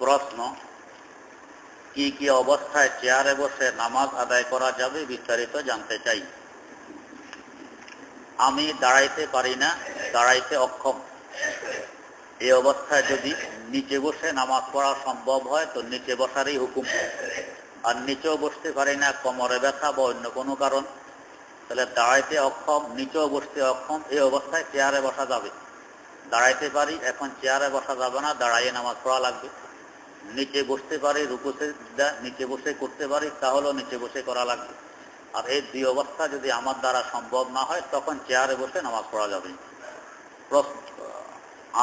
প্রশ্ন, কি কি অবস্থায় চেয়ারে বসে নামাজ আদায় করা যাবে বিস্তারিত জানতে চাই। আমি দাঁড়াইতে পারি না, দাঁড়াইতে অক্ষম। এই অবস্থায় যদি নিচে বসে নামাজ পড়া সম্ভব হয় তো নিচে বসারই হুকুম। আর নিচেও বসতে পারি না, কোমরে ব্যথা বা অন্য কোনো কারণ, তাহলে দাঁড়াইতে অক্ষম, নিচেও বসতে অক্ষম, এই অবস্থায় চেয়ারে বসা যাবে। দাঁড়াইতে পারি, এখন চেয়ারে বসা যাবে না, দাঁড়াইয়ে নামাজ পড়া লাগবে। নিচে বসতে পারি, রুকুতে নিচে বসে করতে পারি, তাহলেও নিচে বসে করা লাগবে। আর এই দুই অবস্থা যদি আমার দ্বারা সম্ভব না হয় তখন চেয়ারে বসে নামাজ পড়া যাবে।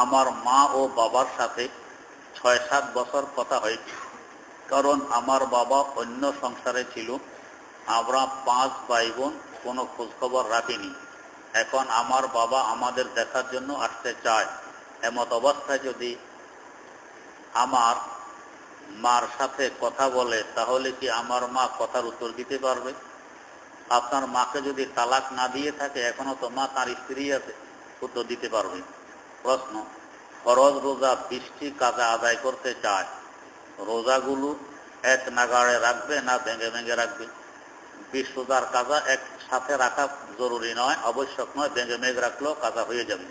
আমার মা ও বাবার সাথে ৬-৭ বছর কথা হয়েছে, কারণ আমার বাবা অন্য সংসারে ছিল। আমরা 5 ভাই বোন, কোনো খোঁজখবর রাখিনি। এখন আমার বাবা আমাদের দেখার জন্য আসতে চায়। এমত অবস্থায় যদি আমার মার সাথে কথা বলে তাহলে কি আমার মা কথার উত্তর দিতে পারবে? আপনার মাকে যদি তালাক না দিয়ে থাকে, এখনো তো মা তার স্ত্রী আছে, উত্তর দিতে পারবে। প্রশ্ন, ফরজ রোজা 20টি কাজা আদায় করতে চায়, রোজাগুলো এক নাগাড়ে রাখবে না ভেঙে ভেঙে রাখবে? 20 রোজার কাজা একসাথে রাখা জরুরি নয়, আবশ্যক নয়, ভেঙে ভেঙে রাখলেও কাজা হয়ে যাবে।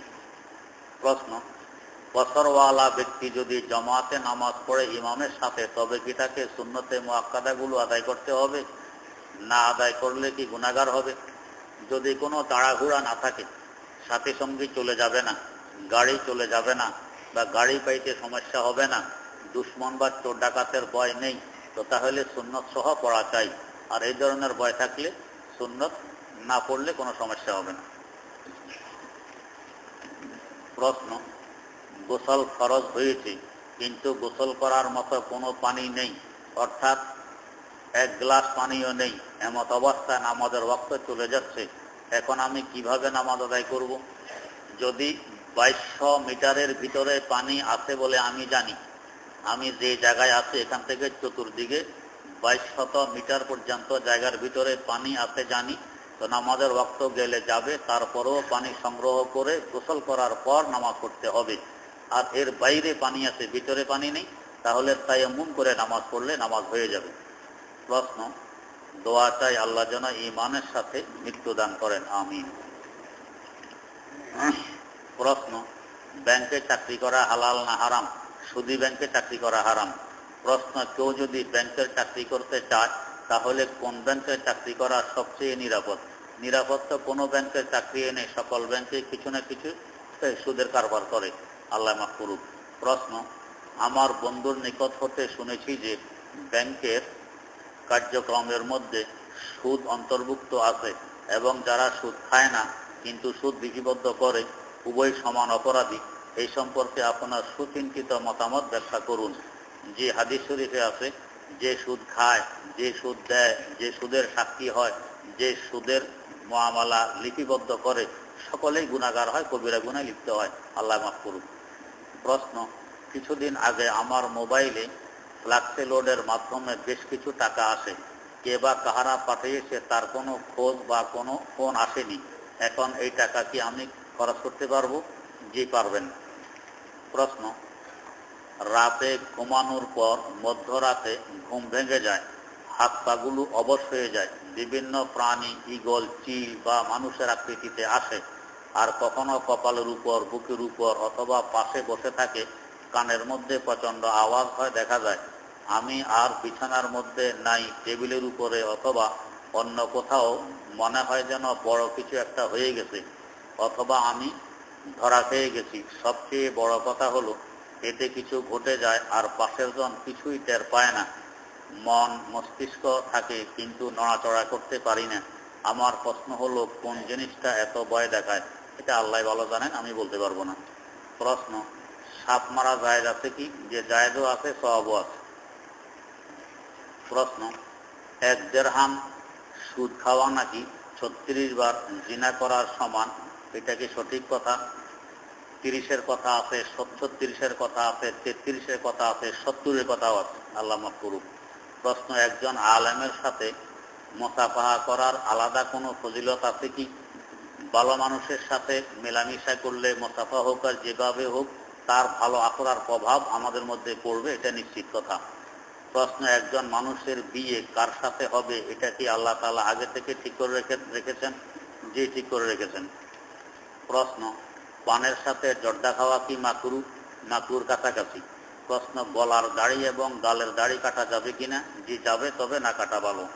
প্রশ্ন, বছরওয়ালা ব্যক্তি যদি জামাতে নামাজ পড়ে ইমামের সাথে, তবে কি তাকে সুন্নতে মুআক্কাদাগুলো আদায় করতে হবে? না আদায় করলে কি গুনাহগার হবে? যদি কোনো তাড়াহুড়া না থাকে, সাথী সঙ্গী চলে যাবে না, গাড়ি চলে যাবে না, বা গাড়ি পাইতে সমস্যা হবে না, দুশ্মন বা চোর ডাকাতের ভয় নেই, তো তাহলে সুন্নত সহ পড়া চাই। আর এই ধরনের ভয় থাকলে সুন্নত না পড়লে কোনো সমস্যা হবে না। প্রশ্ন, গোসল ফরজ হয়েছে কিন্তু গোসল করার মতো কোনো পানি নেই, অর্থাৎ 1 গ্লাস পানিও নেই, এমত অবস্থায় নামাজের ওয়াক্ত চলে যাচ্ছে। এখন আমি কিভাবে নামাজ আদায় করব? যদি 2200 মিটারের ভিতরে পানি আছে বলে আমি জানি, আমি যে জায়গায় আছি এখান থেকে চতুর্দিকে 2200 মিটার পর্যন্ত জায়গার ভিতরে পানি আছে জানি, তো নামাজের ওয়াক্ত গেলে যাবে, তারপরেও পানি সংগ্রহ করে গোসল করার পর নামাজ পড়তে হবে। আর এর বাইরে পানি আছে, ভিতরে পানি নেই, তাহলে তায়াম্মুম করে নামাজ পড়লে নামাজ হয়ে যাবে। প্রশ্ন, দোয়া চাই আল্লাহ যেন ঈমানের সাথে মৃত্যু দান করেন, আমিন। প্রশ্ন, ব্যাংকে চাকরি করা হালাল না হারাম? সুদী ব্যাংকে চাকরি করা হারাম। প্রশ্ন, কেউ যদি ব্যাংকের চাকরি করতে চায় তাহলে কোন ব্যাংকের চাকরি করা সবচেয়ে নিরাপদ? নিরাপদ তো কোনো ব্যাংকের চাকরি নেই, সকল ব্যাংকে কিছু না কিছু সুদের কারবার করে, আল্লাহ মাফ করুক। প্রশ্ন, আমার বন্ধুর নিকট হতে শুনেছি যে ব্যাংকের কার্যক্রমের মধ্যে সুদ অন্তর্ভুক্ত আছে এবং যারা সুদ খায় না কিন্তু সুদ বিধিবদ্ধ করে উভয় সমান অপরাধী। এই সম্পর্কে আপনার সুচিন্তিত মতামত ব্যাখ্যা করুন। যে হাদিস শরীফে আছে, যে সুদ খায়, যে সুদ দেয়, যে সুদের সাক্ষী হয়, যে সুদের মুআমালা লিপিবদ্ধ করে, সকলেই গুনাহগার হয়, কবিরা গুনাহে লিপ্ত হয়, আল্লাহ মাফ করুন। প্রশ্ন, কিছুদিন আগে আমার মোবাইলে ফ্লাক্সে লোডের মাধ্যমে বেশ কিছু টাকা আসে, কে বা কাহারা পাঠিয়েছে তার কোনো খোঁজ বা কোনো ফোন আসেনি। এখন এই টাকা কি আমি খরচ করতে পারবো? জি, পারবেন। প্রশ্ন, রাতে ঘুমানোর পর মধ্যরাতে ঘুম ভেঙে যায়, হাত পাগুলো অবশ হয়ে যায়, বিভিন্ন প্রাণী, ঈগল, চিল বা মানুষের আকৃতিতে আসে, আর কখনো কপালের উপর, বুকের উপর অথবা পাশে বসে থাকে, কানের মধ্যে প্রচন্ড আওয়াজ হয় দেখা যায়। আমি আর বিছানার মধ্যে নাই, টেবিলের উপরে অথবা অন্য কোথাও মনে হয় যেন বড় কিছু একটা হয়ে গেছে, অথবা আমি ধরা খেয়ে গেছি। সবচেয়ে বড় কথা হলো এতে কিছু ঘটে যায় আর পাশের জন কিছুই টের পায় না। মন মস্তিষ্ক থাকে কিন্তু নড়াচড়া করতে পারি না। আমার প্রশ্ন হলো কোন জিনিসটা এত ভয় দেখায়? এটা আল্লাহ ভালো জানেন, আমি বলতে পারবো না। প্রশ্ন, সাপ মারা জায়েজ আছে কি? যে জায়েজও আছে, সওয়াবও আছে। প্রশ্ন, 1 দিরহাম সুদ খাওয়া নাকি 36 বার জিনা করার সমান, এটা কি সঠিক কথা? 30-এর কথা আছে, 36-এর কথা আছে, 33-এর কথা আছে, 70-এর কথাও আছে, আল্লাহ মাফ করুক। প্রশ্ন, একজন আলেমের সাথে মুসাফাহা করার আলাদা কোনো ফজিলত আছে কি? ভালো মানুষের সাথে মেলামেশা করলে মুসাফা হোক আর যেভাবে হোক তার ভালো আখড়ার প্রভাব আমাদের মধ্যে পড়বে, এটা নিশ্চিত কথা। প্রশ্ন, একজন মানুষের বিয়ে কার সাথে হবে এটা কি আল্লাহ তাআলা আগে থেকে ঠিক করে রেখেছেন? জি, ঠিক করে রেখেছেন। প্রশ্ন, পানের সাথে জর্দা খাওয়া কি মাকরুহ? মাকরুহর কাছাকাছি। প্রশ্ন, গলার দাড়ি এবং গালের দাড়ি কাটা যাবে কিনা? জি যাবে, তবে না কাটা ভালো।